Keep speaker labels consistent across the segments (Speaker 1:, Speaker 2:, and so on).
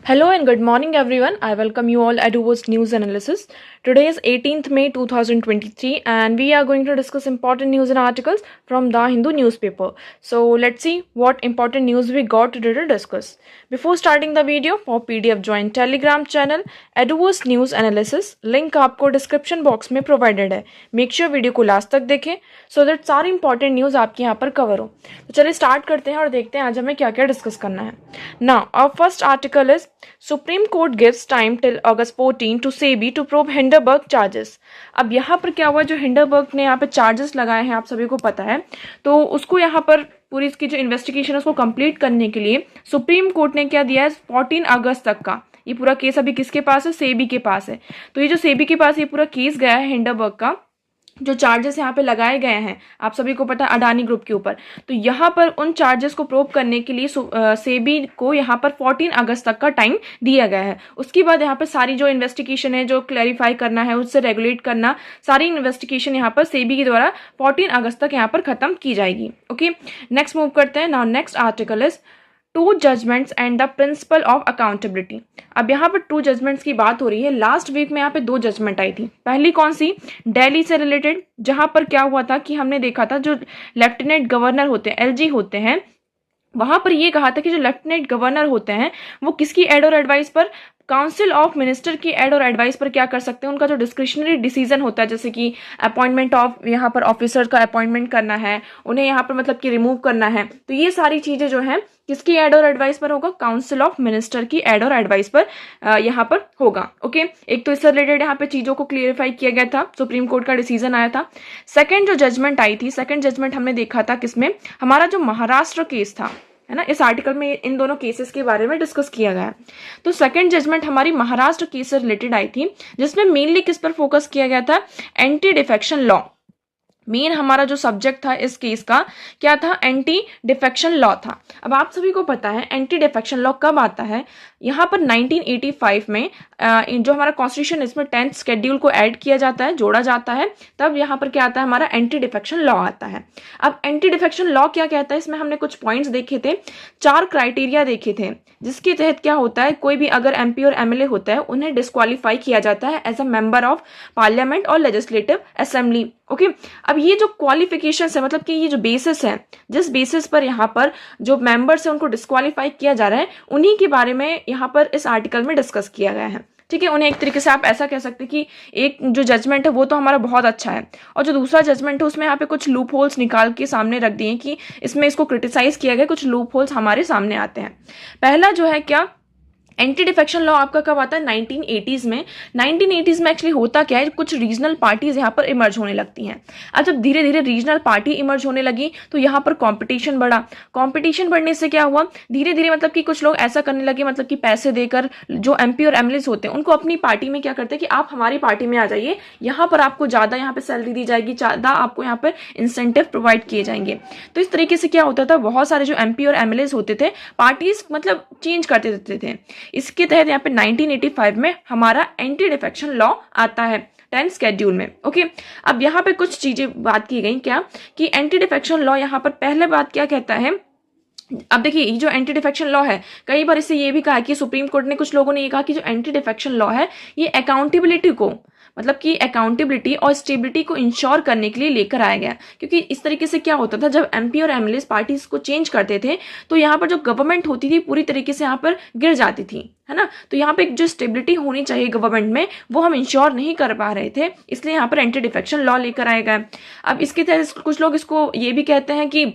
Speaker 1: Hello and good morning everyone. I welcome you all at Uvo's News Analysis. Today is 18th May 2023 and we are going to discuss important news and articles from the Hindu newspaper. So let's see what important news we got today to discuss. Before starting the video, for PDF join Telegram channel Eduvo's News Analysis. Link आपको description box में provided है. Make sure video को last तक देखें so that सारी important news आपके यहाँ पर cover हो. तो चलिए start करते हैं और देखते हैं आज हमें क्या क्या डिस्कस करना है. Now our first article is Supreme Court gives time till August 14 to SEBI to probe Hindenburg charges. अब यहाँ पर क्या हुआ, जो हिंडरबर्ग ने यहाँ पे चार्जेस लगाए हैं आप सभी को पता है, तो उसको यहाँ पर पूरी इसकी जो इन्वेस्टिगेशन है उसको कंप्लीट करने के लिए सुप्रीम कोर्ट ने क्या दिया है 14 अगस्त तक का. ये पूरा केस अभी किसके पास है, सेबी के पास है. तो ये जो सेबी के पास ये पूरा केस गया है हिंडरबर्ग का, जो चार्जेस यहाँ पे लगाए गए हैं आप सभी को पता है अडानी ग्रुप के ऊपर, तो यहाँ पर उन चार्जेस को प्रूव करने के लिए सेबी को यहाँ पर 14 अगस्त तक का टाइम दिया गया है. उसके बाद यहाँ पर सारी जो इन्वेस्टिगेशन है, जो क्लैरिफाई करना है, उससे रेगुलेट करना, सारी इन्वेस्टिगेशन यहाँ पर सेबी के द्वारा 14 अगस्त तक यहाँ पर खत्म की जाएगी. ओके, नेक्स्ट मूव करते हैं. Now next article is two judgements and the principle of accountability. अब यहाँ पर टू जजमेंट्स की बात हो रही है. लास्ट वीक में यहाँ पे दो जजमेंट आई थी. पहली कौन सी, दिल्ली से रिलेटेड, जहाँ पर क्या हुआ था कि हमने देखा था जो लेफ्टिनेंट गवर्नर होते हैं, एलजी होते हैं, वहां पर ये कहा था कि जो लेफ्टिनेंट गवर्नर होते हैं वो किसकी एड और एडवाइस पर, काउंसिल ऑफ मिनिस्टर की एड और एडवाइस पर क्या कर सकते हैं, उनका जो डिस्क्रिशनरी डिसीजन होता है, जैसे कि अपॉइंटमेंट ऑफ यहाँ पर ऑफिसर का अपॉइंटमेंट करना है, उन्हें यहाँ पर मतलब कि रिमूव करना है, तो ये सारी चीजें जो है किसकी एड और एडवाइस पर होगा, काउंसिल ऑफ मिनिस्टर की एड और एडवाइस पर यहाँ पर होगा. ओके, एक तो इससे रिलेटेड यहाँ पे चीजों को क्लियरिफाई किया गया था, सुप्रीम कोर्ट का डिसीजन आया था. सेकंड जो जजमेंट आई थी, सेकंड जजमेंट हमने देखा था किसमें, हमारा जो महाराष्ट्र केस था, है ना, इस आर्टिकल में इन दोनों केसेस के बारे में डिस्कस किया गया. तो सेकंड जजमेंट हमारी महाराष्ट्र केस से रिलेटेड आई थी, जिसमें मेनली किस पर फोकस किया गया था, एंटी डिफेक्शन लॉ. मेन हमारा जो सब्जेक्ट था इस केस का क्या था, एंटी डिफेक्शन लॉ था. अब आप सभी को पता है एंटी डिफेक्शन लॉ कब आता है, यहाँ पर 1985 में जो हमारा कॉन्स्टिट्यूशन, इसमें 10th शेड्यूल को ऐड किया जाता है, जोड़ा जाता है, तब यहाँ पर क्या आता है, हमारा एंटी डिफेक्शन लॉ आता है. अब एंटी डिफेक्शन लॉ क्या कहता है, इसमें हमने कुछ पॉइंट्स देखे थे, 4 क्राइटेरिया देखे थे, जिसके तहत क्या होता है, कोई भी अगर एमपी और एमएलए होता है उन्हें डिस्क्वालीफाई किया जाता है as a member of parliament और लेजिस्लेटिव असेंबली. ओके, अब ये जो क्वालिफिकेशन है, मतलब कि ये जो बेसिस है, जिस बेसिस पर यहाँ पर जो मेंबर्स है उनको डिस्क्वालीफाई किया जा रहा है, उन्हीं के बारे में यहाँ पर इस आर्टिकल में डिस्कस किया गया है. ठीक है, उन्हें एक तरीके से आप ऐसा कह सकते हैं कि एक जो जजमेंट है वो तो हमारा बहुत अच्छा है, और जो दूसरा जजमेंट है उसमें यहाँ पे कुछ लूप होल्स निकाल के सामने रख दिए कि इसमें इसको क्रिटिसाइज किया गया, कुछ लूप होल्स हमारे सामने आते हैं. पहला जो है क्या, एंटी डिफेक्शन लॉ आपका कब आता है, 1980s में. 1980s में एक्चुअली होता क्या है, कुछ रीजनल पार्टीज यहाँ पर इमर्ज होने लगती हैं. अब जब धीरे धीरे रीजनल पार्टी इमर्ज होने लगी तो यहाँ पर कंपटीशन बढ़ा. कंपटीशन बढ़ने से क्या हुआ, धीरे धीरे मतलब कि कुछ लोग ऐसा करने लगे, मतलब कि पैसे देकर जो एमपी और एमएलए होते हैं उनको अपनी पार्टी में क्या करते हैं कि आप हमारी पार्टी में आ जाइए, यहाँ पर आपको ज्यादा यहाँ पे सैलरी दी जाएगी, ज्यादा आपको यहाँ पर इंसेंटिव प्रोवाइड किए जाएंगे. तो इस तरीके से क्या होता था, बहुत सारे जो एमपी और एमएलए होते थे पार्टीज मतलब चेंज करते रहते थे. इसके तहत यहाँ पे 1985 में हमारा एंटी डिफेक्शन लॉ आता है 10th शेड्यूल में. ओके, अब यहाँ पे कुछ चीजें बात की गई क्या, कि एंटी डिफेक्शन लॉ यहाँ पर पहले बात क्या कहता है. अब देखिए, ये जो एंटी डिफेक्शन लॉ है, कई बार इससे ये भी कहा कि सुप्रीम कोर्ट ने, कुछ लोगों ने ये कहा कि जो एंटी डिफेक्शन लॉ है ये अकाउंटेबिलिटी को, मतलब कि अकाउंटेबिलिटी और स्टेबिलिटी को इंश्योर करने के लिए लेकर आया गया. क्योंकि इस तरीके से क्या होता था, जब एमपी और एमएलए पार्टीज को चेंज करते थे तो यहाँ पर जो गवर्नमेंट होती थी पूरी तरीके से यहाँ पर गिर जाती थी, है ना. तो यहाँ पे जो स्टेबिलिटी होनी चाहिए गवर्नमेंट में वो हम इंश्योर नहीं कर पा रहे थे, इसलिए यहाँ पर एंटी डिफेक्शन लॉ लेकर आया गया. अब इसके तहत कुछ लोग इसको ये भी कहते हैं कि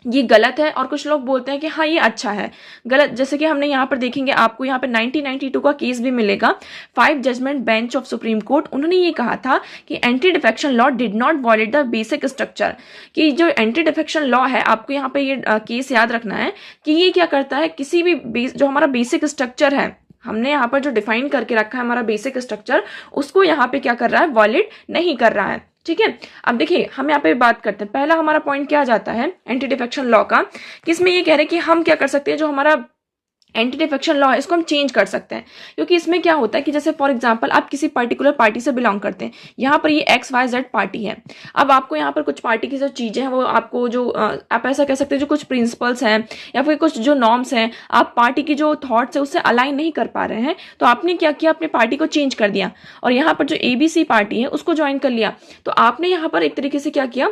Speaker 1: ये गलत है, और कुछ लोग बोलते हैं कि हाँ ये अच्छा है. गलत, जैसे कि हमने यहाँ पर देखेंगे, आपको यहाँ पर 1992 का केस भी मिलेगा, 5 judgement bench of supreme court. उन्होंने ये कहा था कि anti defection law did not violate the basic structure. कि जो एंटी डिफेक्शन लॉ है, आपको यहाँ पे ये केस याद रखना है कि ये क्या करता है, किसी भी जो हमारा बेसिक स्ट्रक्चर है, हमने यहाँ पर जो डिफाइन करके रखा है हमारा बेसिक स्ट्रक्चर, उसको यहाँ पे क्या कर रहा है, वॉयलेट नहीं कर रहा है. ठीक है, अब देखिए हम यहाँ पे बात करते हैं. पहला हमारा पॉइंट क्या जाता है एंटी डिफेक्शन लॉ का, कि इसमें ये कह रहे हैं कि हम क्या कर सकते हैं, जो हमारा एंटी डिफेक्शन लॉ है, इसको हम चेंज कर सकते हैं। क्योंकि इसमें क्या होता है कि जैसे फॉर एग्जांपल आप किसी पर्टिकुलर पार्टी से बिलोंग करते हैं, यहाँ पर ये XYZ पार्टी है। अब आपको यहाँ पर कुछ पार्टी की जो चीज़ें हैं वो आपको जो आप ऐसा कह सकते हैं जो कुछ प्रिंसिपल्स हैं या फिर कुछ जो नॉर्म्स हैं, आप पार्टी की जो थॉट्स है उससे अलाइन नहीं कर पा रहे हैं, तो आपने क्या किया, अपने पार्टी को चेंज कर दिया और यहाँ पर जो ABC पार्टी है उसको ज्वाइन कर लिया। तो आपने यहाँ पर एक तरीके से क्या किया,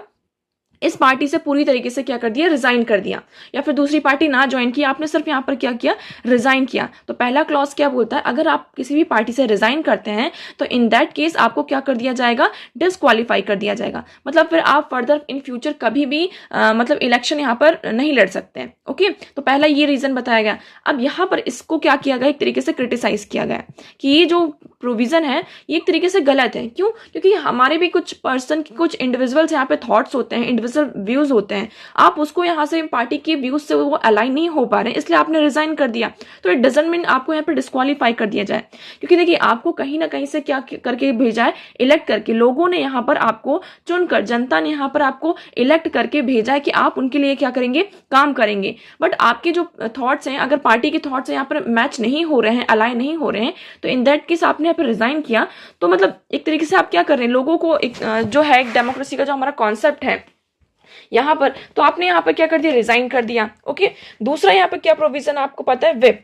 Speaker 1: इस पार्टी से पूरी तरीके से क्या कर दिया, रिजाइन कर दिया, या फिर दूसरी पार्टी ना ज्वाइन की, आपने सिर्फ यहाँ पर क्या किया, रिजाइन किया। तो पहला क्लॉज क्या बोलता है, अगर आप किसी भी पार्टी से रिजाइन करते हैं तो इन दैट केस आपको क्या कर दिया जाएगा, डिस्क्वालीफाई कर दिया जाएगा। मतलब फिर आप फर्दर इन फ्यूचर कभी भी मतलब इलेक्शन यहाँ पर नहीं लड़ सकते हैं। ओके, तो पहला ये रीजन बताया गया। अब यहाँ पर इसको क्या किया गया, एक तरीके से क्रिटिसाइज किया गया कि ये जो प्रोविजन है ये एक तरीके से गलत है। क्यों? क्योंकि हमारे भी कुछ पर्सन, कुछ इंडिविजुअल्स यहाँ पे थॉट्स होते हैं, इंडिविजुअल व्यूज होते हैं, आप उसको यहाँ से पार्टी के व्यूज से वो अलाइन नहीं हो पा रहे हैं, इसलिए आपने रिजाइन कर दिया। तो इट डजंट मीन आपको यहाँ पे डिस्क्वालीफाई कर दिया जाए। क्योंकि देखिए आपको कहीं ना कहीं से क्या करके भेजा है, इलेक्ट करके, लोगों ने यहाँ पर आपको चुनकर, जनता ने यहाँ पर आपको इलेक्ट करके भेजा है कि आप उनके लिए क्या करेंगे, काम करेंगे। बट आपके जो थॉट्स हैं, अगर पार्टी के थॉट्स यहाँ पर मैच नहीं हो रहे हैं, अलाइन नहीं हो रहे हैं, तो इन दैट केस आपने यहाँ पर रिजाइन किया। तो मतलब एक तरीके से आप क्या कर रहे हैं, लोगों को एक जो है एक डेमोक्रेसी का जो हमारा कॉन्सेप्ट है यहाँ पर, तो आपने यहाँ पर क्या कर दिया, रिजाइन कर दिया। ओके, दूसरा यहाँ पर क्या प्रोविजन आपको पता है, व्हिप।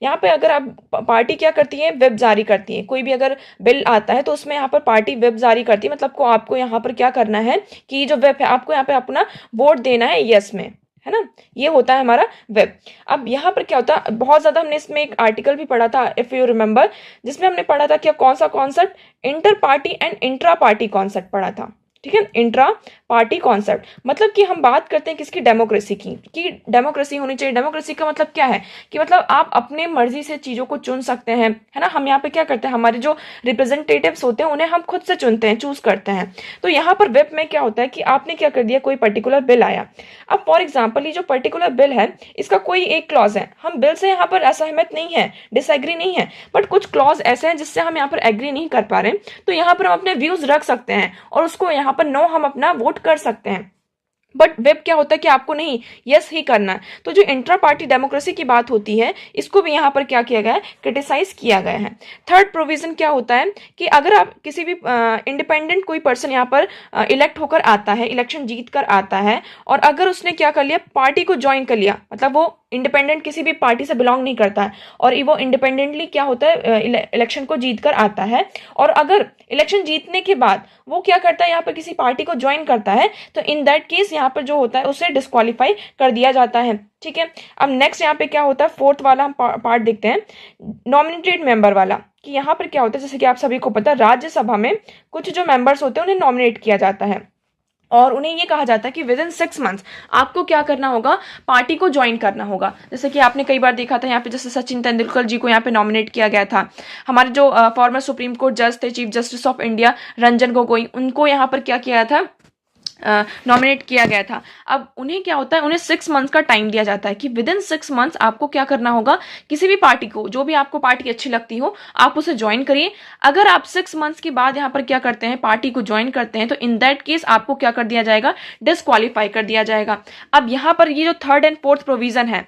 Speaker 1: यहाँ पे अगर आप पार्टी क्या करती है, व्हिप जारी करती है। कोई भी अगर बिल आता है तो उसमें यहाँ पर पार्टी व्हिप जारी करती है। मतलब को आपको यहाँ पर क्या करना है कि जो व्हिप है आपको यहाँ पे अपना वोट देना है यस में, है ना, ये होता है हमारा व्हिप। अब यहाँ पर क्या होता है, बहुत ज्यादा हमने इसमें एक आर्टिकल भी पढ़ा था इफ यू रिमेम्बर, जिसमें हमने पढ़ा था कि कौन सा concept, inter party and intra party concept पढ़ा था। ठीक है, इंट्रा पार्टी कॉन्सेप्ट, मतलब कि हम बात करते हैं किसकी, डेमोक्रेसी की, कि डेमोक्रेसी होनी चाहिए। डेमोक्रेसी का मतलब क्या है कि मतलब आप अपने मर्जी से चीजों को चुन सकते हैं, है ना। हम यहाँ पे क्या करते हैं, हमारे जो रिप्रेजेंटेटिव्स होते हैं उन्हें हम खुद से चुनते हैं, चूज करते हैं। तो यहाँ पर व्हिप में क्या होता है कि आपने क्या कर दिया, कोई पर्टिकुलर बिल आया। अब फॉर एग्जाम्पल ये जो पर्टिकुलर बिल है इसका कोई एक क्लॉज है, हम बिल से यहाँ पर असहमत नहीं है, डिसएग्री नहीं है, बट कुछ क्लॉज ऐसे हैं जिससे हम यहाँ पर एग्री नहीं कर पा रहे, तो यहाँ पर हम अपने व्यूज रख सकते हैं और उसको यहाँ पर नो हम अपना वोट कर सकते हैं। बट वेब क्या होता है कि आपको नहीं, यस ही करना है। तो जो इंट्रा पार्टी डेमोक्रेसी की बात होती है इसको भी यहाँ पर क्या किया गया है, क्रिटिसाइज किया गया है। थर्ड प्रोविजन क्या होता है कि अगर आप किसी भी इंडिपेंडेंट कोई पर्सन यहाँ पर इलेक्ट होकर आता है, इलेक्शन जीत कर आता है, और अगर उसने क्या कर लिया, पार्टी को ज्वाइन कर लिया, मतलब वो इंडिपेंडेंट किसी भी पार्टी से बिलोंग नहीं करता है और वो इंडिपेंडेंटली क्या होता है, इलेक्शन को जीत कर आता है, और अगर इलेक्शन जीतने के बाद वो क्या करता है, यहाँ पर किसी पार्टी को ज्वाइन करता है, तो इन दैट केस यहाँ पर जो होता है उसे डिस्क्वालीफाई कर दिया जाता है। ठीक है, अब नेक्स्ट यहाँ पे क्या होता है, फोर्थ वाला हम पार्ट देखते हैं, नॉमिनेटेड मेंबर वाला, कि यहाँ पर क्या होता है, जैसे कि आप सभी को पता है राज्यसभा में कुछ जो मेंबर्स होते हैं उन्हें नॉमिनेट किया जाता है और उन्हें ये कहा जाता है कि विद इन 6 मंथ्स आपको क्या करना होगा, पार्टी को ज्वाइन करना होगा। जैसे कि आपने कई बार देखा था यहाँ पे, जैसे सचिन तेंदुलकर जी को यहाँ पे नॉमिनेट किया गया था, हमारे जो फॉर्मर सुप्रीम कोर्ट जज थे, chief justice of India Ranjan Gogoi, उनको यहाँ पर क्या किया था, नॉमिनेट किया गया था। अब उन्हें क्या होता है, उन्हें 6 मंथ्स का टाइम दिया जाता है कि विद इन 6 मंथ्स आपको क्या करना होगा, किसी भी पार्टी को, जो भी आपको पार्टी अच्छी लगती हो आप उसे ज्वाइन करिए। अगर आप 6 मंथ्स के बाद यहाँ पर क्या करते हैं, पार्टी को ज्वाइन करते हैं, तो इन दैट केस आपको क्या कर दिया जाएगा, डिस्क्वालीफाई कर दिया जाएगा। अब यहाँ पर ये जो थर्ड एंड फोर्थ प्रोविजन है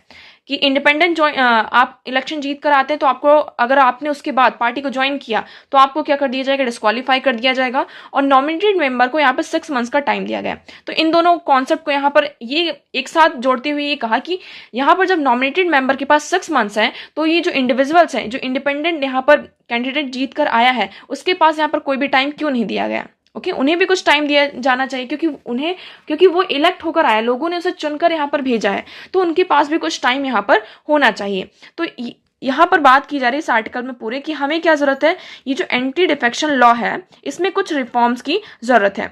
Speaker 1: कि इंडिपेंडेंट आप इलेक्शन जीत कर आते हैं तो आपको, अगर आपने उसके बाद पार्टी को ज्वाइन किया तो आपको क्या कर दिया जाएगा, डिस्क्वालीफाई कर दिया जाएगा। और नॉमिनेटेड मेंबर को यहाँ पर 6 मंथ्स का टाइम दिया गया। तो इन दोनों कॉन्सेप्ट को यहाँ पर ये एक साथ जोड़ते हुए ये कहा कि यहाँ पर जब नॉमिनेटेड मेंबर के पास 6 मंथ्स हैं, तो ये जो इंडिविजुअल्स हैं, जो इंडिपेंडेंट यहाँ पर कैंडिडेट जीत कर आया है, उसके पास यहाँ पर कोई भी टाइम क्यों नहीं दिया गया। ओके, उन्हें भी कुछ टाइम दिया जाना चाहिए, क्योंकि वो इलेक्ट होकर आया, लोगों ने उसे चुनकर यहाँ पर भेजा है, तो उनके पास भी कुछ टाइम यहाँ पर होना चाहिए। तो यहाँ पर बात की जा रही है इस आर्टिकल में पूरे कि हमें क्या जरूरत है, ये जो एंटी डिफेक्शन लॉ है इसमें कुछ रिफॉर्म्स की जरूरत है।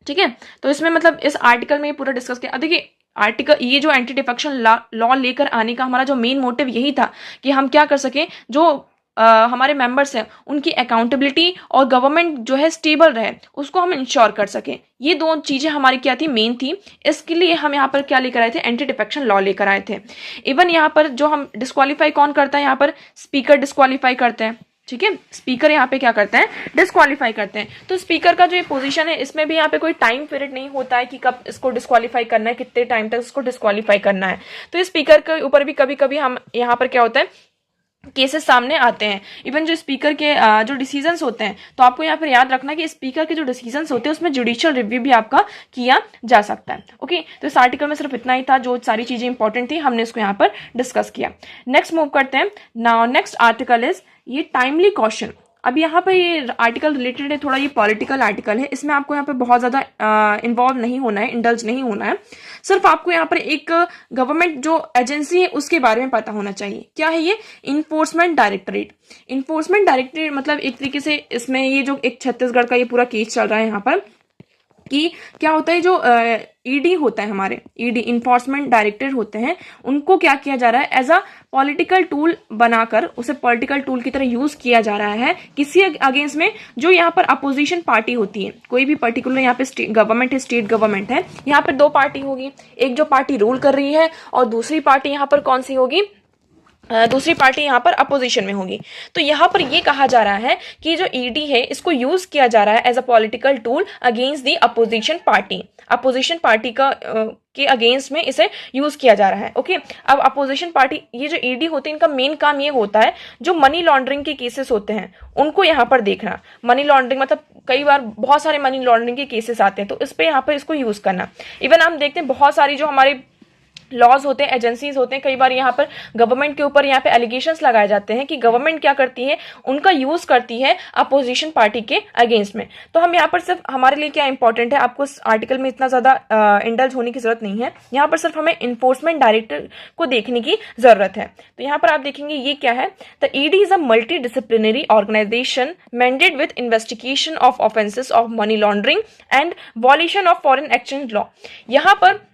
Speaker 1: ठीक है, तो इसमें मतलब इस आर्टिकल में पूरा डिस्कस किया। देखिए आर्टिकल, ये जो एंटी डिफेक्शन लॉ लेकर आने का हमारा जो मेन मोटिव यही था कि हम क्या कर सकें, जो हमारे मेंबर्स हैं उनकी अकाउंटेबिलिटी और गवर्नमेंट जो है स्टेबल रहे, उसको हम इंश्योर कर सकें। ये दो चीजें हमारी क्या थी, मेन थी। इसके लिए हम यहाँ पर क्या लेकर आए थे, एंटी डिफेक्शन लॉ लेकर आए थे। इवन यहाँ पर जो हम डिस्क्वालीफाई कौन करता है, यहाँ पर स्पीकर डिस्क्वालीफाई करते हैं, ठीक है, स्पीकर यहाँ पे क्या करते हैं, डिस्क्वालीफाई करते हैं। तो स्पीकर का जो ये पोजीशन है इसमें भी यहाँ पे कोई टाइम पीरियड नहीं होता है कि कब इसको डिस्क्वालीफाई करना है, कितने टाइम तक इसको डिस्क्वालीफाई करना है। तो इस स्पीकर के ऊपर भी कभी कभी हम यहाँ पर क्या होता है, केसेस सामने आते हैं। इवन जो स्पीकर के जो डिसीजंस होते हैं, तो आपको यहाँ पर याद रखना कि स्पीकर के जो डिसीजंस होते हैं उसमें जुडिशियल रिव्यू भी आपका किया जा सकता है। ओके, तो इस आर्टिकल में सिर्फ इतना ही था, जो सारी चीजें इंपॉर्टेंट थी हमने इसको यहाँ पर डिस्कस किया। नेक्स्ट मूव करते हैं। नाउ नेक्स्ट आर्टिकल इज ये टाइमली कॉशन। अब यहाँ पर ये आर्टिकल रिलेटेड है, थोड़ा ये पॉलिटिकल आर्टिकल है, इसमें आपको यहाँ पे बहुत ज़्यादा इन्वॉल्व नहीं होना है, इंडल्ज नहीं होना है। सिर्फ आपको यहाँ पर एक गवर्नमेंट जो एजेंसी है उसके बारे में पता होना चाहिए। क्या है ये, इन्फोर्समेंट डायरेक्टरेट। इन्फोर्समेंट डायरेक्टरेट मतलब एक तरीके से इसमें ये जो एक छत्तीसगढ़ का ये पूरा केस चल रहा है यहाँ पर, कि क्या होता है, जो ईडी होता है, हमारे ईडी इन्फोर्समेंट डायरेक्टर होते हैं, उनको क्या किया जा रहा है, एज अ पॉलिटिकल टूल बनाकर उसे पॉलिटिकल टूल की तरह यूज किया जा रहा है किसी अगेंस्ट में जो यहाँ पर अपोजिशन पार्टी होती है। कोई भी पर्टिकुलर यहाँ पे गवर्नमेंट है, स्टेट गवर्नमेंट है, यहाँ पर दो पार्टी होगी, एक जो पार्टी रूल कर रही है और दूसरी पार्टी यहाँ पर कौन सी होगी, दूसरी पार्टी यहाँ पर अपोजिशन में होगी। तो यहाँ पर ये कहा जा रहा है कि जो ईडी है इसको यूज किया जा रहा है as a political tool against the opposition party. Opposition party का के अगेंस्ट में इसे यूज किया जा रहा है। ओके, अब अपोजिशन पार्टी, ये जो ईडी होती है इनका मेन काम ये होता है जो मनी लॉन्ड्रिंग के केसेस होते हैं उनको यहाँ पर देखना। मनी लॉन्ड्रिंग मतलब कई बार बहुत सारे मनी लॉन्ड्रिंग के केसेस आते हैं, तो इस पे यहाँ पर इसको यूज करना। इवन हम देखते हैं बहुत सारी जो हमारे लॉज होते हैं, एजेंसीज होते हैं, कई बार यहाँ पर गवर्नमेंट के ऊपर यहाँ पे एलिगेशंस लगाए जाते हैं कि गवर्नमेंट क्या करती है, उनका यूज करती है अपोजिशन पार्टी के अगेंस्ट में। तो हम यहाँ पर सिर्फ हमारे लिए क्या इंपॉर्टेंट है, आपको इस आर्टिकल में इतना ज्यादा इंडल्ज होने की जरूरत नहीं है, यहाँ पर सिर्फ हमें इन्फोर्समेंट डायरेक्टर को देखने की जरूरत है। तो यहाँ पर आप देखेंगे ये क्या है, the ED is a multi disciplinary organisation mandate with investigation of offences of money laundering and violation of foreign exchange law. यहाँ पर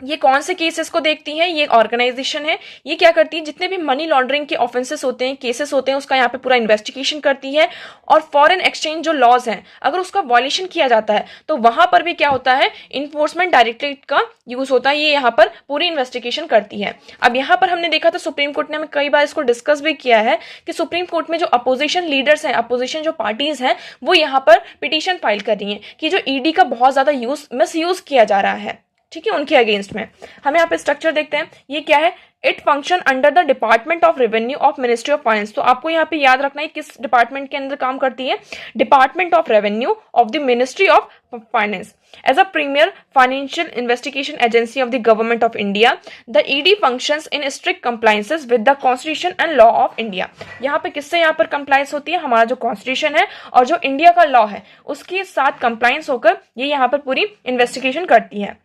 Speaker 1: ये कौन से केसेस को देखती है, ये ऑर्गेनाइजेशन है, ये क्या करती है, जितने भी मनी लॉन्ड्रिंग के ऑफेंसेस होते हैं, केसेस होते हैं, उसका यहाँ पे पूरा इन्वेस्टिगेशन करती है। और फॉरेन एक्सचेंज जो लॉज हैं अगर उसका वॉल्यूशन किया जाता है तो वहां पर भी क्या होता है, इन्फोर्समेंट डायरेक्टरेट का यूज होता है, ये यहाँ पर पूरी इन्वेस्टिगेशन करती है। अब यहाँ पर हमने देखा था सुप्रीम कोर्ट ने हमें कई बार इसको डिस्कस भी किया है कि सुप्रीम कोर्ट में जो अपोजिशन लीडर्स हैं, अपोजिशन जो पार्टीज हैं, वो यहाँ पर पिटीशन फाइल कर रही है कि जो ईडी का बहुत ज्यादा मिस यूज किया जा रहा है, ठीक है, उनके अगेंस्ट में। हम यहाँ पे स्ट्रक्चर देखते हैं, ये क्या है, it function under the department of revenue of ministry of finance. तो आपको यहाँ पे याद रखना है किस डिपार्टमेंट के अंदर काम करती है, department of revenue of the ministry of finance. As a premier financial investigation agency of the government of India, the ED functions in strict compliances with the constitution and law of India. यहाँ पे किससे यहाँ पर compliance होती है, हमारा जो constitution है और जो इंडिया का लॉ है उसके साथ कंप्लायंस होकर ये यहाँ पर पूरी इन्वेस्टिगेशन करती है।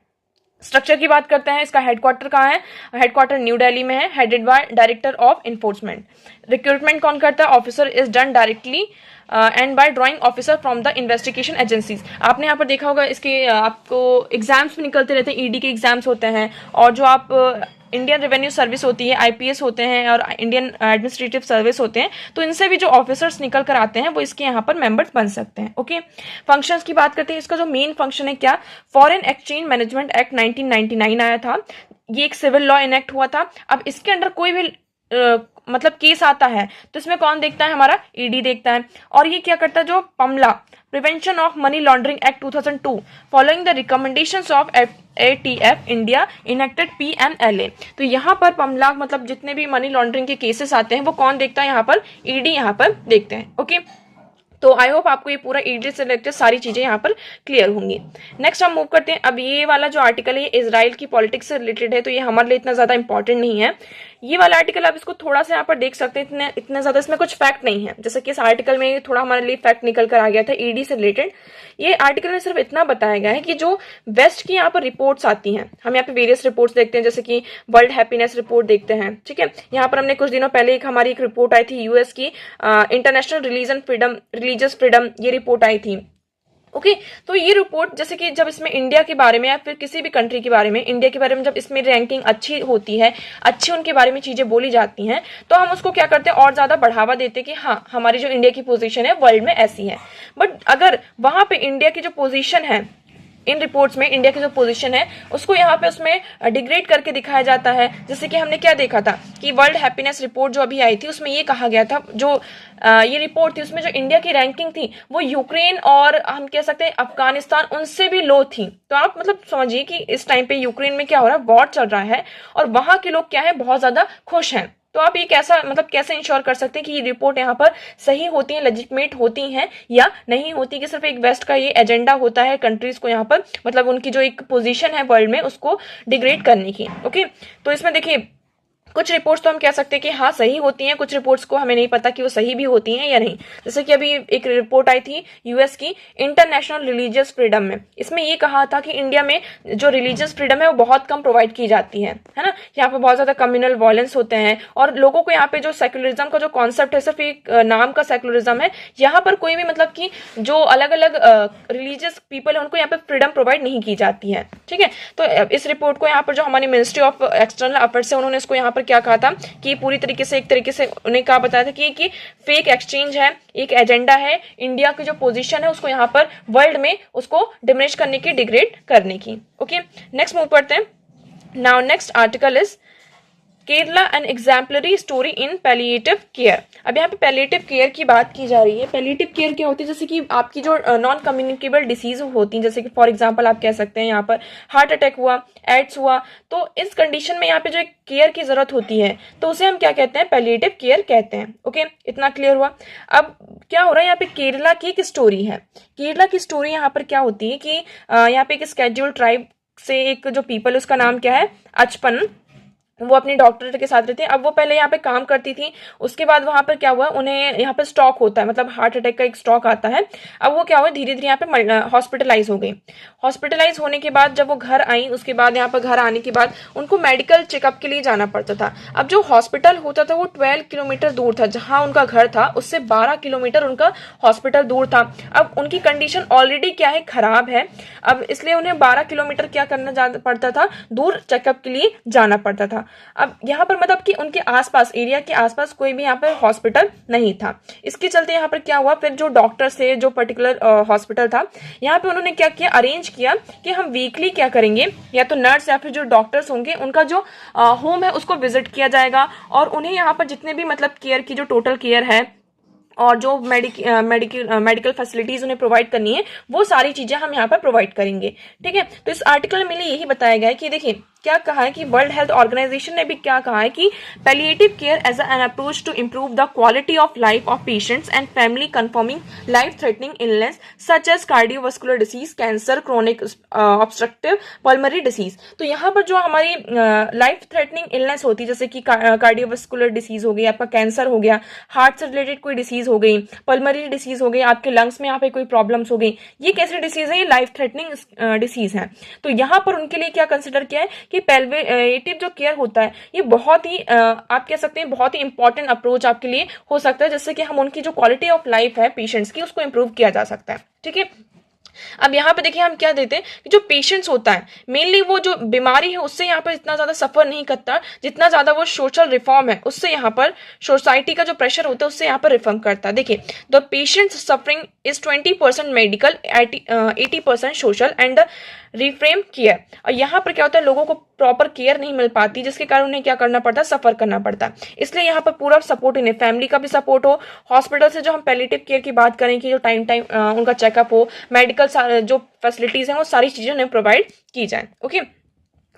Speaker 1: स्ट्रक्चर की बात करते हैं, इसका हेडक्वार्टर कहाँ है, हेडक्वार्टर न्यू दिल्ली में है, headed by director of enforcement. Recruitment कौन करता है, officer is done directly and bye drawing officer from the investigation agencies. आपने यहाँ पर देखा होगा इसके आपको एग्जाम्स भी निकलते रहते हैं, ईडी के एग्जाम्स होते हैं, और जो आप इंडियन रेवेन्यू सर्विस होती है, आईपीएस होते हैं और इंडियन एडमिनिस्ट्रेटिव सर्विस होते हैं, तो इनसे भी जो ऑफिसर्स निकल कर आते हैं वो इसके यहाँ पर मेंबर्स बन सकते हैं। ओके, फंक्शंस की बात करते हैं, इसका जो मेन फंक्शन है क्या, फॉरेन एक्सचेंज मैनेजमेंट एक्ट 1999 आया था, ये एक सिविल लॉ इनेक्ट हुआ था। अब इसके अंडर कोई भी मतलब केस आता है तो इसमें कौन देखता है, हमारा ईडी देखता है। और ये क्या करता है, जो PMLA prevention of money laundering act 2002 following the recommendations of ATF India enacted PMLA। तो यहाँ पर पमला मतलब जितने भी मनी लॉन्ड्रिंग के केसेस आते हैं वो कौन देखता है, यहाँ पर ईडी यहाँ पर देखते हैं। ओके, तो आई होप आपको ये पूरा ईडी से रिलेटेड सारी चीजें यहाँ पर क्लियर होंगी। नेक्स्ट हम मूव करते हैं। अब ये वाला जो आर्टिकल है ये इजराइल की पॉलिटिक्स से रिलेटेड है, तो ये हमारे लिए इतना ज्यादा इंपॉर्टेंट नहीं है। ये वाला आर्टिकल आप इसको थोड़ा सा यहाँ पर देख सकते हैं, इतने ज्यादा इसमें कुछ फैक्ट नहीं है, जैसे कि इस आर्टिकल में थोड़ा हमारे लिए फैक्ट निकल कर आ गया था ईडी से रिलेटेड। ये आर्टिकल में सिर्फ इतना बताया गया है कि जो वेस्ट की यहाँ पर रिपोर्ट्स आती हैं, हम यहाँ पे वेरियस रिपोर्ट्स देखते हैं, जैसे कि वर्ल्ड हैप्पीनेस रिपोर्ट देखते हैं, ठीक है। यहाँ पर हमने कुछ दिनों पहले हमारी एक रिपोर्ट आई थी यूएस की, इंटरनेशनल रिलीजियस फ्रीडम, ये रिपोर्ट आई थी। ओके, तो ये रिपोर्ट जैसे कि जब इसमें इंडिया के बारे में या फिर किसी भी कंट्री के बारे में, इंडिया के बारे में जब इसमें रैंकिंग अच्छी होती है, अच्छी उनके बारे में चीजें बोली जाती हैं, तो हम उसको क्या करते हैं, और ज्यादा बढ़ावा देते हैं कि हाँ हमारी जो इंडिया की पोजीशन है वर्ल्ड में ऐसी है। बट अगर वहां पे इंडिया की जो पोजीशन है इन रिपोर्ट्स में इंडिया की जो पोजीशन है उसको यहाँ पे उसमें डिग्रेड करके दिखाया जाता है। जैसे कि हमने क्या देखा था कि वर्ल्ड हैप्पीनेस रिपोर्ट जो अभी आई थी उसमें ये कहा गया था, जो ये रिपोर्ट थी उसमें जो इंडिया की रैंकिंग थी वो यूक्रेन और हम कह सकते हैं अफगानिस्तान उनसे भी लो थी। तो आप मतलब समझिए कि इस टाइम पे यूक्रेन में क्या हो रहा है, वॉर चल रहा है और वहां के लोग क्या है, बहुत ज्यादा खुश हैं। तो आप ये कैसा मतलब कैसे इंश्योर कर सकते हैं कि ये रिपोर्ट यहाँ पर सही होती है, लेजिटमेट होती हैं या नहीं होती, कि सिर्फ एक वेस्ट का ये एजेंडा होता है कंट्रीज को यहाँ पर मतलब उनकी जो एक पोजीशन है वर्ल्ड में उसको डिग्रेड करने की। ओके, तो इसमें देखिए कुछ रिपोर्ट्स तो हम कह सकते हैं कि हाँ सही होती हैं, कुछ रिपोर्ट्स को हमें नहीं पता कि वो सही भी होती हैं या नहीं। जैसे कि अभी एक रिपोर्ट आई थी यूएस की इंटरनेशनल रिलीजियस फ्रीडम में, इसमें ये कहा था कि इंडिया में जो रिलीजियस फ्रीडम है वो बहुत कम प्रोवाइड की जाती है ना। यहाँ पे बहुत ज्यादा कम्युनल वायलेंस होते हैं और लोगों को यहाँ पे जो सेक्युलरिज्म का जो कॉन्सेप्ट है सिर्फ एक नाम का सेक्युलरिज्म है। यहाँ पर कोई भी मतलब कि जो अलग अलग रिलीजियस पीपल है उनको यहाँ पे फ्रीडम प्रोवाइड नहीं की जाती है। ठीक है, तो इस रिपोर्ट को यहाँ पर जो हमारी मिनिस्ट्री ऑफ एक्सटर्नल अफेयर्स है उन्होंने इसको यहाँ पर क्या कहा था कि पूरी तरीके से एक तरीके से उन्हें कहा बताया था कि फेक एक्सचेंज है, एक एजेंडा है इंडिया की जो पोजीशन है उसको यहाँ पर वर्ल्ड में उसको डिमिनिश करने की, डिग्रेड करने की। ओके, नेक्स्ट मूव करते हैं। Now next article is Kerala an exemplary story in palliative care. अब यहाँ पे पैलिएटिव केयर की बात की जा रही है। पैलिएटिव केयर क्या होती है, जैसे कि आपकी जो नॉन कम्युनिकेबल डिसीज होती हैं, जैसे कि फॉर एग्जांपल आप कह सकते हैं यहाँ पर हार्ट अटैक हुआ, एड्स हुआ, तो इस कंडीशन में यहाँ पे जो एक केयर की जरूरत होती है तो उसे हम क्या कहते हैं, पैलिएटिव केयर कहते हैं। ओके, इतना क्लियर हुआ। अब क्या हो रहा है, यहाँ पे केरला की एक स्टोरी है। केरला की स्टोरी यहाँ पर क्या होती है कि यहाँ पे एक स्केड्यूल्ड ट्राइब से एक जो पीपल उसका नाम क्या है, अचपन, वो अपनी डॉक्टर के साथ रहती है। अब वो पहले यहाँ पे काम करती थी, उसके बाद वहां पर क्या हुआ, उन्हें यहाँ पे स्ट्रोक होता है, मतलब हार्ट अटैक का एक स्ट्रोक आता है। अब वो क्या हुआ, धीरे धीरे यहाँ पे हॉस्पिटलाइज हो गई। हॉस्पिटलाइज होने के बाद जब वो घर आई, उसके बाद यहाँ पर घर आने के बाद उनको मेडिकल चेकअप के लिए जाना पड़ता था। अब जो हॉस्पिटल होता था वो 12 किलोमीटर दूर था, जहाँ उनका घर था उससे 12 किलोमीटर उनका हॉस्पिटल दूर था। अब उनकी कंडीशन ऑलरेडी क्या है, खराब है। अब इसलिए उन्हें 12 किलोमीटर क्या करना पड़ता था, दूर चेकअप के लिए जाना पड़ता था। अब यहाँ पर मतलब कि उनके आसपास, एरिया के आसपास कोई भी यहाँ पर हॉस्पिटल नहीं था। इसके चलते यहाँ पर क्या हुआ, फिर जो डॉक्टर्स थे, जो पर्टिकुलर हॉस्पिटल था, यहाँ पे उन्होंने क्या किया, अरेंज किया कि हम वीकली क्या करेंगे, या तो नर्स या फिर जो डॉक्टर्स होंगे उनका जो होम है उसको विजिट किया जाएगा और उन्हें यहाँ पर जितने भी मतलब केयर की जो टोटल केयर है और जो मेडिकल फैसिलिटीज उन्हें प्रोवाइड करनी है वो सारी चीजें हम यहाँ पर प्रोवाइड करेंगे। ठीक है, तो इस आर्टिकल में यही बताया गया है कि देखिए क्या कहा है कि वर्ल्ड हेल्थ ऑर्गेनाइजेशन ने भी क्या कहा है कि palliative care as an approach to improve the quality of life of patients and family confirming life threatening illness such as cardiovascular disease, cancer, chronic obstructive pulmonary disease. तो यहाँ पर जो हमारी लाइफ थ्रेटनिंग इलनेस होती है, जैसे कि cardiovascular disease हो गई, आपका कैंसर हो गया, हार्ट से रिलेटेड कोई डिसीज हो गई, पल्मोनरी डिसीज हो गई, आपके लंग्स में यहाँ पे कोई प्रॉब्लम्स हो गई, ये कैसी डिसीज है, ये लाइफ थ्रेटनिंग डिसीज है। तो यहाँ पर उनके लिए क्या कंसिडर किया है कि पैलिएटिव जो केयर होता है ये बहुत ही आप कह सकते हैं बहुत ही इंपॉर्टेंट अप्रोच आपके लिए हो सकता है, जिससे कि हम उनकी जो क्वालिटी ऑफ लाइफ है पेशेंट्स की उसको इंप्रूव किया जा सकता है। ठीक है, अब यहाँ पे देखिए हम क्या देते हैं कि जो पेशेंट्स होता है मेनली वो जो बीमारी है उससे यहाँ पर इतना ज्यादा सफर नहीं करता, जितना ज्यादा वो सोशल रिफॉर्म है उससे यहाँ पर सोसाइटी का जो प्रेशर होता है उससे यहाँ पर रिफॉर्म करता है। देखिए the patient suffering is 20% medical, 80% social and reframe care. और यहाँ पर क्या होता है, लोगों को प्रॉपर केयर नहीं मिल पाती जिसके कारण उन्हें क्या करना पड़ता है, सफर करना पड़ता है। इसलिए यहाँ पर पूरा सपोर्ट इन्हें फैमिली का भी सपोर्ट हो, हॉस्पिटल से जो हम पैलिएटिव केयर की बात करें कि जो टाइम उनका चेकअप हो, मेडिकल जो फैसिलिटीज हैं वो सारी चीजें उन्हें प्रोवाइड की जाए। ओके,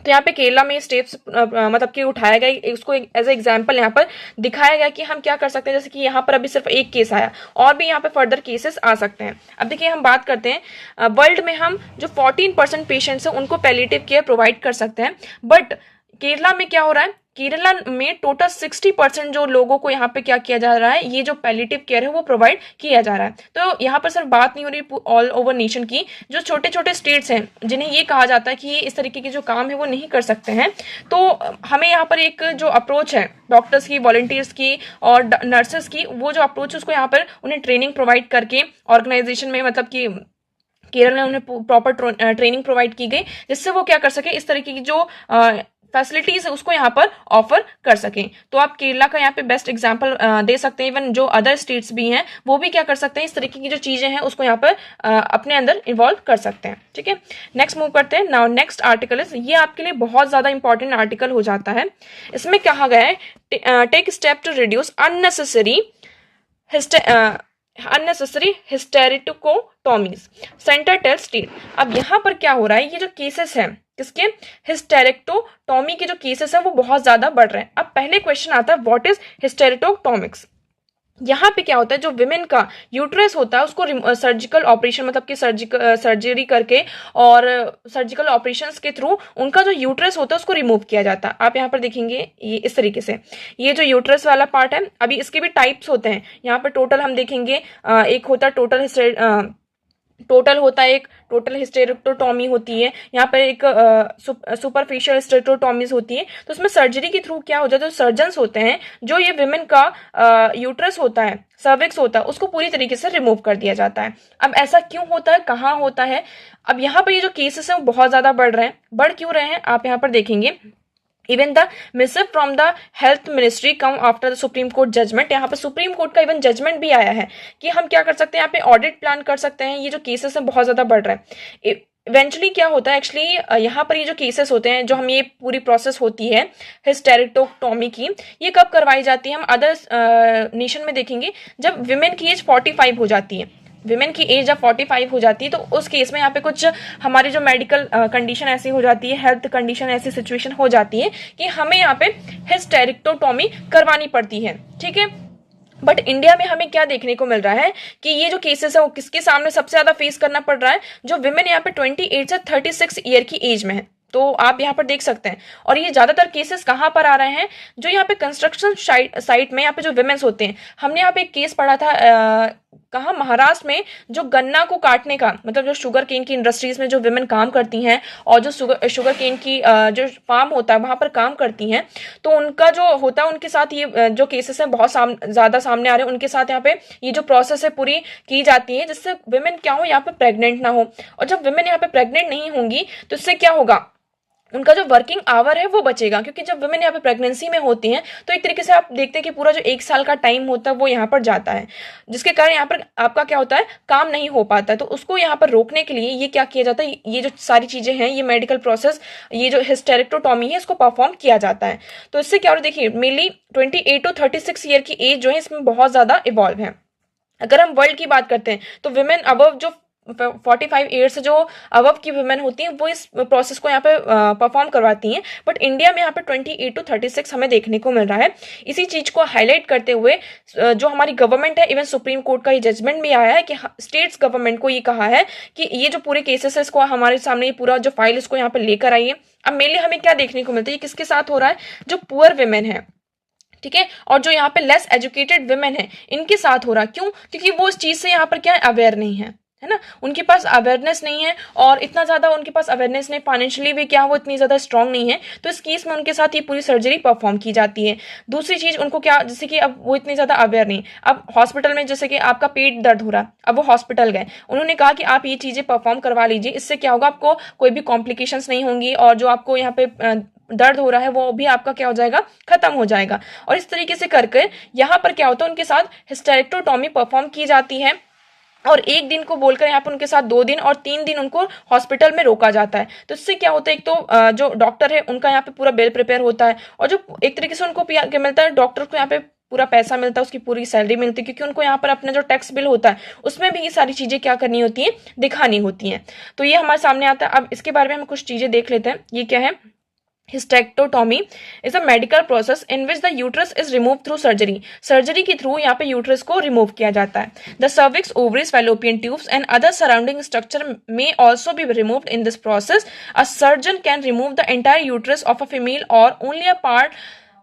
Speaker 1: तो यहाँ पे केरला में स्टेप्स मतलब कि उठाया गया, उसको एज ए एग्जाम्पल यहाँ पर दिखाया गया कि हम क्या कर सकते हैं। जैसे कि यहाँ पर अभी सिर्फ एक केस आया और भी यहाँ पे फर्दर केसेस आ सकते हैं। अब देखिए हम बात करते हैं वर्ल्ड में हम जो 14% पेशेंट्स हैं उनको पैलिएटिव केयर प्रोवाइड कर सकते हैं, बट केरला में क्या हो रहा है, केरला में टोटल 60% जो लोगों को यहाँ पे क्या किया जा रहा है, ये जो पैलिएटिव केयर है वो प्रोवाइड किया जा रहा है। तो यहाँ पर सिर्फ बात नहीं हो रही ऑल ओवर नेशन की, जो छोटे छोटे स्टेट्स हैं जिन्हें ये कहा जाता है कि ये इस तरीके के जो काम है वो नहीं कर सकते हैं, तो हमें यहाँ पर एक जो अप्रोच है डॉक्टर्स की, वॉलंटियर्स की और नर्सेस की, वो जो अप्रोच है उसको यहाँ पर उन्हें ट्रेनिंग प्रोवाइड करके ऑर्गेनाइजेशन में मतलब कि केरल में उन्हें प्रॉपर ट्रेनिंग प्रोवाइड की गई, जिससे वो क्या कर सके, इस तरीके की जो फैसिलिटीज उसको यहाँ पर ऑफर कर सकें। तो आप केरला का यहाँ पे बेस्ट एग्जांपल दे सकते हैं। इवन जो अदर स्टेट्स भी हैं वो भी क्या कर सकते हैं, इस तरीके की जो चीजें हैं उसको यहाँ पर अपने अंदर इन्वॉल्व कर सकते हैं। ठीक है, नेक्स्ट मूव करते हैं। नाउ नेक्स्ट आर्टिकल इज, ये आपके लिए बहुत ज्यादा इंपॉर्टेंट आर्टिकल हो जाता है। इसमें कहा गया है take step to reduce unnecessary hysterectomies, center tell state. अब यहाँ पर क्या हो रहा है, ये जो केसेस हैं किसके, हिस्टेरेक्टोटॉमी के जो केसेस हैं वो बहुत ज्यादा बढ़ रहे हैं। अब पहले क्वेश्चन आता है व्हाट इज हिस्टेरेक्टोटॉमिक्स। यहाँ पे क्या होता है, जो विमेन का यूट्रस होता है उसको सर्जिकल ऑपरेशन मतलब कि सर्जरी करके और सर्जिकल ऑपरेशंस के थ्रू उनका जो यूट्रस होता है उसको रिमूव किया जाता है। आप यहाँ पर देखेंगे ये इस तरीके से, ये जो यूट्रस वाला पार्ट है, अभी इसके भी टाइप्स होते हैं। यहाँ पर टोटल हम देखेंगे एक होता है एक टोटल हिस्टेरेक्टोटॉमी होती है, यहाँ पर एक सुपरफिशियल हिस्टेरेक्टोटॉमीज होती है। तो उसमें सर्जरी के थ्रू क्या हो जाता है, जो सर्जन्स होते हैं, जो ये विमेन का यूट्रस होता है, सर्विक्स होता है, उसको पूरी तरीके से रिमूव कर दिया जाता है। अब ऐसा क्यों होता है, कहाँ होता है? अब यहाँ पर ये जो केसेस हैं वो बहुत ज्यादा बढ़ रहे हैं। बढ़ क्यों रहे हैं आप यहाँ पर देखेंगे, even the missive from the health ministry come after the supreme court judgement. यहाँ पे सुप्रीम कोर्ट का इवन जजमेंट भी आया है कि हम क्या कर सकते हैं, यहाँ पे ऑडिट प्लान कर सकते हैं। ये जो केसेस हैं बहुत ज्यादा बढ़ रहे हैं। इवेंचुअली क्या होता है, एक्चुअली यहाँ पर ये जो केसेस होते हैं, जो हम ये पूरी प्रोसेस होती है हिस्टेरेक्टोटॉमी की, ये कब करवाई जाती है, हम अदर नेशन में देखेंगे जब विमेन की एज 45 हो जाती है। विमेन की एज जब 45 हो जाती है तो उस केस में यहाँ पे कुछ हमारी जो मेडिकल कंडीशन ऐसी हो जाती है, हेल्थ कंडीशन ऐसी सिचुएशन हो जाती है कि हमें यहाँ पे हिस्टेरेक्टोटॉमी करवानी पड़ती है। ठीक है, बट इंडिया में हमें क्या देखने को मिल रहा है कि ये जो केसेस है वो किसके सामने सबसे ज्यादा फेस करना पड़ रहा है, जो विमेन यहाँ पे 28 से 36 ईयर की एज में है। तो आप यहाँ पर देख सकते हैं, और ये ज्यादातर केसेस कहाँ पर आ रहे हैं, जो यहाँ पे कंस्ट्रक्शन साइट में यहाँ पे जो विमेन्स होते हैं। हमने यहाँ पे एक केस पढ़ा था कहाँ, महाराष्ट्र में, जो गन्ना को काटने का मतलब जो शुगर केन की इंडस्ट्रीज में जो विमेन काम करती हैं और जो शुगर केन की जो फार्म होता है वहां पर काम करती हैं, तो उनका जो होता है उनके साथ ये जो केसेस हैं बहुत ज्यादा सामने आ रहे हैं। उनके साथ यहाँ पे ये जो प्रोसेस है पूरी की जाती है जिससे विमेन क्या हो, यहाँ पे प्रेग्नेंट ना हो। और जब विमेन यहाँ पे प्रेग्नेंट नहीं होंगी तो इससे क्या होगा, उनका जो वर्किंग आवर है वो बचेगा। क्योंकि जब वुमेन यहाँ पे प्रेगनेंसी में होती हैं तो एक तरीके से आप देखते हैं कि पूरा जो 1 साल का टाइम होता है वो यहाँ पर जाता है, जिसके कारण यहाँ पर आपका क्या होता है, काम नहीं हो पाता है। तो उसको यहाँ पर रोकने के लिए ये क्या किया जाता है, ये जो सारी चीजें हैं, ये मेडिकल प्रोसेस, ये जो हिस्टेरेक्टोटॉमी है इसको परफॉर्म किया जाता है। तो इससे क्या हो रहा है, देखिए मेनली 28 टू 36 ईयर की एज जो है इसमें बहुत ज्यादा इवॉल्व है। अगर हम वर्ल्ड की बात करते हैं तो विमेन अबव जो 45 ईयर्स जो अबव की वुमेन होती हैं वो इस प्रोसेस को यहाँ पे परफॉर्म करवाती हैं। बट इंडिया में यहाँ पे 28 टू 36 हमें देखने को मिल रहा है। इसी चीज को हाईलाइट करते हुए जो हमारी गवर्नमेंट है, इवन सुप्रीम कोर्ट का ये जजमेंट भी आया है कि स्टेट्स गवर्नमेंट को ये कहा है कि ये जो पूरे केसेस है इसको हमारे सामने ये पूरा जो फाइल इसको यहाँ पे लेकर आइए। अब मेनली हमें क्या देखने को मिलता है, ये किसके साथ हो रहा है, जो पुअर विमेन है, ठीक है, और जो यहाँ पे लेस एजुकेटेड वुमेन है इनके साथ हो रहा है। क्यों? क्योंकि वो इस चीज से यहाँ पर क्या है, अवेयर नहीं है ना, उनके पास अवेयरनेस नहीं है, और इतना ज्यादा उनके पास अवेयरनेस नहीं, फाइनेंशियली भी क्या वो इतनी ज्यादा स्ट्रांग नहीं है। तो इस केस में उनके साथ ये पूरी सर्जरी परफॉर्म की जाती है। दूसरी चीज उनको क्या, जैसे कि अब वो इतनी ज्यादा अवेयर नहीं, अब हॉस्पिटल में जैसे कि आपका पेट दर्द हो रहा, अब वो हॉस्पिटल गए, उन्होंने कहा कि आप ये चीजें परफॉर्म करवा लीजिए, इससे क्या होगा, आपको कोई भी कॉम्प्लिकेशंस नहीं होंगी, और जो आपको यहाँ पे दर्द हो रहा है वो भी आपका क्या हो जाएगा, खत्म हो जाएगा। और इस तरीके से करके यहाँ पर क्या होता है, उनके साथ हिस्टेरेक्टोटॉमी परफॉर्म की जाती है, और एक दिन को बोलकर यहाँ पर उनके साथ 2 दिन और 3 दिन उनको हॉस्पिटल में रोका जाता है। तो इससे क्या होता है, एक तो जो डॉक्टर है उनका यहाँ पे पूरा बिल प्रिपेयर होता है, और जो एक तरीके से उनको क्या मिलता है, डॉक्टर को यहाँ पे पूरा पैसा मिलता है, उसकी पूरी सैलरी मिलती है, क्योंकि उनको यहाँ पर अपना जो टैक्स बिल होता है उसमें भी ये सारी चीजें क्या करनी होती है, दिखानी होती हैं। तो ये हमारे सामने आता है। अब इसके बारे में हम कुछ चीजें देख लेते हैं। ये क्या है, hysterectomy is a medical process in which the uterus is remove through surgery. Surgery के थ्रू यहाँ पे यूट्रस को रिमूव किया जाता है। The cervix, ovaries, fallopian tubes and other surrounding structure may also be removed in this process. A surgeon can remove the entire uterus of a female और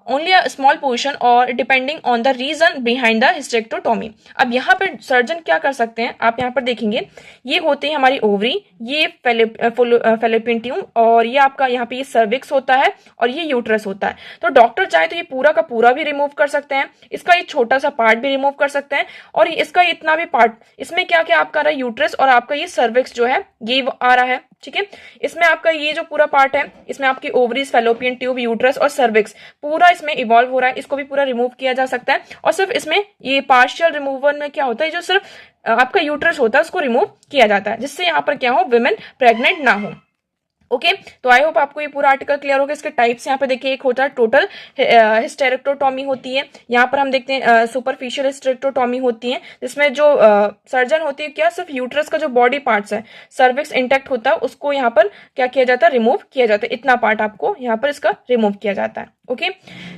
Speaker 1: only a small portion or depending on the reason behind the hysterectomy। अब यहाँ पर surgeon क्या कर सकते हैं, आप यहाँ पर देखेंगे, ये होते हैं हमारी ओवरी, ये फैलोपियन ट्यूब, और ये आपका यहाँ पे ये सर्विक्स होता है, और ये यूट्रस होता है। तो डॉक्टर चाहे तो ये पूरा का पूरा भी रिमूव कर सकते हैं, इसका ये छोटा सा पार्ट भी रिमूव कर सकते हैं, और इसका इतना भी पार्ट, इसमें क्या क्या आपका रहा है, यूट्रस और आपका ये सर्विक्स जो है ये आ रहा है। ठीक है। इसमें आपका ये जो पूरा पार्ट है, इसमें आपकी ओवरीज, फैलोपियन ट्यूब, यूट्रस और सर्विक्स पूरा इसमें इवॉल्व हो रहा है, इसको भी पूरा रिमूव किया जा सकता है। और सिर्फ इसमें ये पार्शियल रिमूवल में क्या होता है, जो सिर्फ आपका यूट्रस होता है उसको रिमूव किया जाता है, जिससे यहाँ पर क्या हो, विमेन प्रेग्नेंट ना हो। ओके तो आई होप आपको ये पूरा आर्टिकल क्लियर होगा। इसके टाइप्स यहाँ पे देखिए, एक होता है टोटल हिस्टेरेक्टोटॉमी होती है, यहाँ पर हम देखते हैं सुपरफिशियल हिस्टेरेक्टोटॉमी होती है, जिसमें जो सर्जन होती है क्या, सिर्फ यूट्रस का जो बॉडी पार्ट्स है, सर्विक्स इंटैक्ट होता है, उसको यहाँ पर क्या किया जाता है, रिमूव किया जाता है, इतना पार्ट आपको यहाँ पर इसका रिमूव किया जाता है। ओके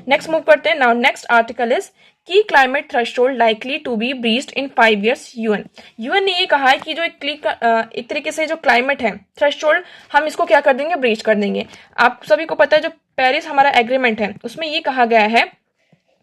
Speaker 1: नेक्स्ट मूव करते हैं। Now next article is key climate threshold likely to be breached in 5 years। UN ने ये कहा है कि जो एक तरीके से जो क्लाइमेट है थ्रेशोल्ड, हम इसको क्या कर देंगे, ब्रीच कर देंगे। आप सभी को पता है जो पेरिस हमारा एग्रीमेंट है उसमें ये कहा गया है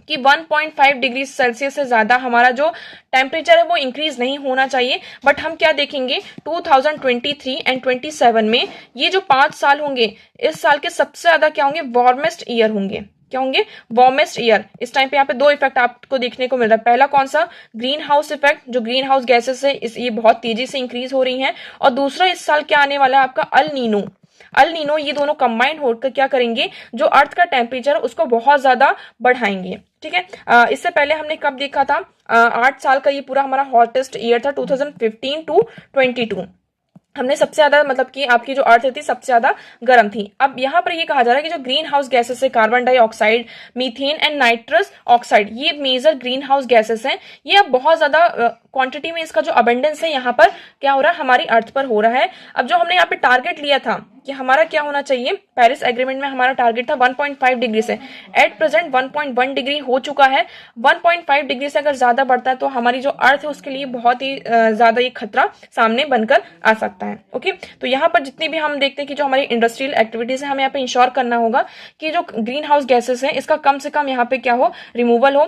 Speaker 1: कि 1.5 डिग्री सेल्सियस से ज्यादा हमारा जो टेम्परेचर है वो इंक्रीज नहीं होना चाहिए। बट हम क्या देखेंगे, 2023 एंड 27 में ये जो 5 साल होंगे, इस साल के सबसे ज्यादा क्या होंगे, वार्मेस्ट ईयर होंगे। क्या होंगे, वार्मेस्ट ईयर। इस टाइम पे यहाँ पे दो इफेक्ट आपको देखने को मिल रहा है। पहला कौन सा, ग्रीन हाउस इफेक्ट, जो ग्रीन हाउस गैसेस है ये बहुत तेजी से इंक्रीज हो रही हैं। और दूसरा इस साल क्या आने वाला है आपका, अल नीनो। अल नीनो, ये दोनों कंबाइंड होकर क्या करेंगे, जो अर्थ का टेम्परेचर है उसको बहुत ज्यादा बढ़ाएंगे। ठीक है, इससे पहले हमने कब देखा था, 8 साल का ये पूरा हमारा हॉटेस्ट ईयर था 2015 to 22। हमने सबसे ज्यादा मतलब कि आपकी जो अर्थ थी सबसे ज्यादा गर्म थी। अब यहाँ पर ये कहा जा रहा है कि जो ग्रीन हाउस गैसेस है, carbon dioxide, methane and nitrous oxide, ये मेजर ग्रीन हाउस गैसेस हैं, ये अब बहुत ज्यादा क्वांटिटी में इसका जो अबंडेंस है यहाँ पर क्या हो रहा है, हमारी अर्थ पर हो रहा है। अब जो हमने यहाँ पे टारगेट लिया था कि हमारा क्या होना चाहिए, पेरिस एग्रीमेंट में हमारा टारगेट था 1.5 डिग्री से, एट प्रेजेंट 1.1 डिग्री हो चुका है। 1.5 डिग्री से अगर ज्यादा बढ़ता है तो हमारी जो अर्थ है उसके लिए बहुत ही ज्यादा ये खतरा सामने बनकर आ सकता है। ओके तो यहाँ पर जितनी भी हम देखते हैं कि जो हमारी इंडस्ट्रियल एक्टिविटीज है, हमें यहाँ पे इंश्योर करना होगा कि जो ग्रीन हाउस गैसेस है इसका कम से कम यहाँ पे क्या हो, रिमूवल हो,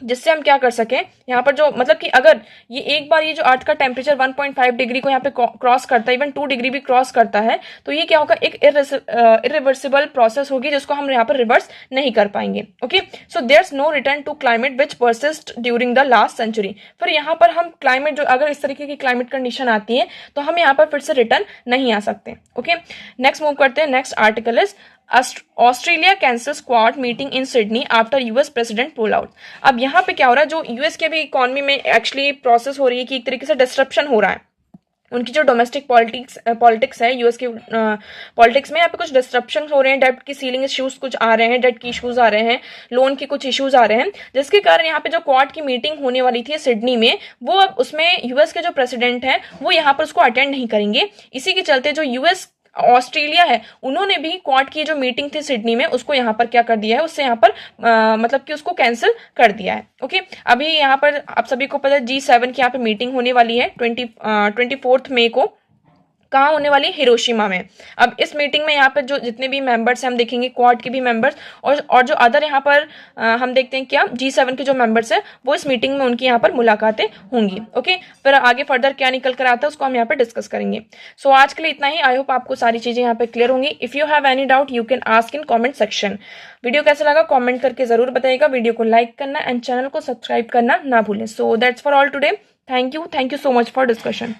Speaker 1: जिससे हम क्या कर सकें यहाँ पर जो मतलब कि अगर ये एक बार ये जो अर्थ का टेम्परेचर 1.5 डिग्री को यहाँ पे क्रॉस करता है, इवन 2 डिग्री भी क्रॉस करता है, तो ये क्या होगा, एक इरिवर्सिबल प्रोसेस होगी जिसको हम यहाँ पर रिवर्स नहीं कर पाएंगे। Okay so there's no return to climate which persist during the last century. फिर यहाँ पर हम क्लाइमेट जो अगर इस तरीके की क्लाइमेट कंडीशन आती है तो हम यहाँ पर फिर से रिटर्न नहीं आ सकते। ओके नेक्स्ट मूव करते हैं। Next article is Australia cancels Quad meeting in Sydney after US president pull out. अब यहाँ पे क्या हो रहा है, जो यूएस के भी इकोनॉमी में एक्चुअली प्रोसेस हो रही है कि एक तरीके से डिस्ट्रप्शन हो रहा है। उनकी जो डोमेस्टिक पॉलिटिक्स है, यूएस की पॉलिटिक्स में यहाँ पे कुछ डिस्ट्रप्शन हो रहे हैं, डेब्ट की सीलिंग इश्यूज कुछ आ रहे हैं, डेट की इश्यूज आ रहे हैं, लोन के कुछ इश्यूज आ रहे हैं, जिसके कारण यहाँ पे जो क्वाड की मीटिंग होने वाली थी सिडनी में, वो अब उसमें यूएस के जो प्रेसिडेंट हैं वो यहाँ पर उसको अटेंड नहीं करेंगे। इसी के चलते जो यूएस ऑस्ट्रेलिया है उन्होंने भी क्वाड की जो मीटिंग थी सिडनी में उसको यहाँ पर क्या कर दिया है, उससे यहाँ पर मतलब कि उसको कैंसिल कर दिया है। ओके अभी यहाँ पर आप सभी को पता है G7 की यहाँ पे मीटिंग होने वाली है 24 मई को, कहाँ होने वाली, हिरोशिमा में। अब इस मीटिंग में यहाँ पर जो जितने भी मेंबर्स हैं हम देखेंगे क्वाड के भी मेंबर्स और जो अदर यहाँ पर हम देखते हैं क्या G7 के जो मेंबर्स हैं वो इस मीटिंग में उनकी यहाँ पर मुलाकातें होंगी। ओके फिर आगे फर्दर क्या निकल कर आता है उसको हम यहाँ पर डिस्कस करेंगे। सो आज के लिए इतना ही। आई होप आपको सारी चीजें यहाँ पे क्लियर होंगी। If you have any doubt you can ask in comment section. Video कैसा लगा कॉमेंट करके जरूर बताइएगा। वीडियो को लाइक करना एंड चैनल को सब्सक्राइब करना ना भूलें। So that's for all today. Thank you so much for discussion.